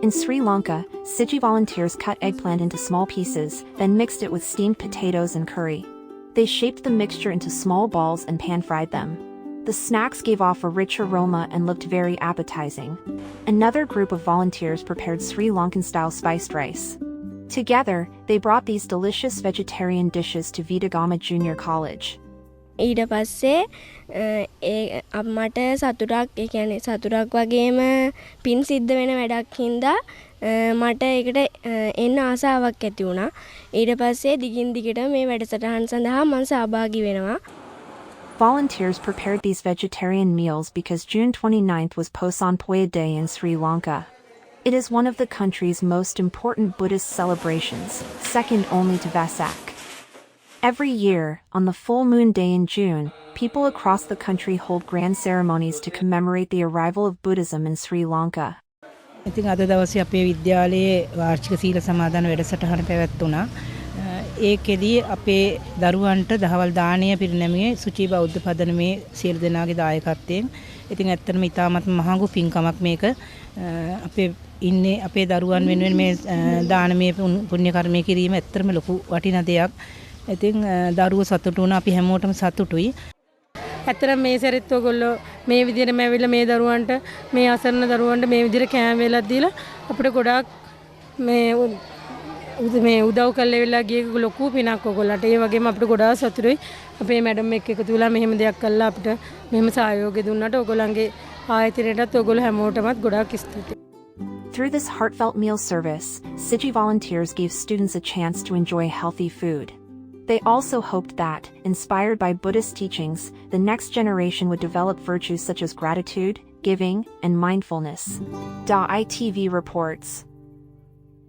In Sri Lanka, Siji volunteers cut eggplant into small pieces, then mixed it with steamed potatoes and curry. They shaped the mixture into small balls and pan-fried them. The snacks gave off a rich aroma and looked very appetizing. Another group of volunteers prepared Sri Lankan-style spiced rice. Together, they brought these delicious vegetarian dishes to Vidagama Junior College. ඊට පස්සේ මට සතුටක් ඒ කියන්නේ සතුටක් වගේම පින් සිද්ධ වෙන වැඩක් හින්දා මට ඒකට එන්න ආසාවක් ඇති වුණා. ඊට පස්සේ දිගින් දිගට මේ වැඩසටහන සඳහා මම සහභාගී වෙනවා. Volunteers prepared these vegetarian meals because June 29th was Posan Poya Day in Sri Lanka. It is one of the country's most important Buddhist celebrations, second only to Vesak. Every year, on the full moon day in June, people across the country hold grand ceremonies to commemorate the arrival of Buddhism in Sri Lanka. ඉතින් අද දවසේ අපේ විද්‍යාලයේ වාර්ෂික සීල සමාදන් වැඩසටහන පැවැත්වුණා. ඒකෙදී අපේ දරුවන්ට දහවල් දාණය පිරිනැමුවේ සුචි බෞද්ධ පදනමේ සියලු දෙනාගේ දායකත්වයෙන්. ඉතින් ඇත්තටම ඉතාමත් මහඟු පින්කමක් මේක. අපේ ඉන්නේ අපේ දරුවන් වෙනුවෙන් මේ දානමය පුණ්‍ය කර්මය කිරීම ඇත්තටම ලොකු වටිනා දෙයක්. ඉතින් දරුවෝ සතුටු වුණා අපි හැමෝටම සතුටුයි. ඇත්තටම මේ සැරෙත් ඔයගොල්ලෝ මේ විදිහටම ඇවිල්ලා මේ දරුවන්ට මේ අසරණ දරුවන්ට මේ විදිහට කෑම වේලක් දීලා අපිට ගොඩාක් මේ උදව් කරලා වෙලා ගිය ලොකු පිනක් ඔයගොල්ලන්ට. ඒ වගේම අපිට ගොඩාක් සතුටුයි. අපේ මැඩම් එක්ක එකතු වෙලා මෙහෙම දෙයක් කළා අපිට මෙහෙම සහයෝගය දුන්නාට ඔයගොල්ලන්ගේ ආයතනයටත් ඔයගොල්ලෝ හැමෝටමත් ගොඩාක් ස්තුතියි. Through this heartfelt meal service, Siji volunteers gave students a chance to enjoy healthy food. They also hoped that, inspired by Buddhist teachings, the next generation would develop virtues such as gratitude, giving, and mindfulness. ITV reports.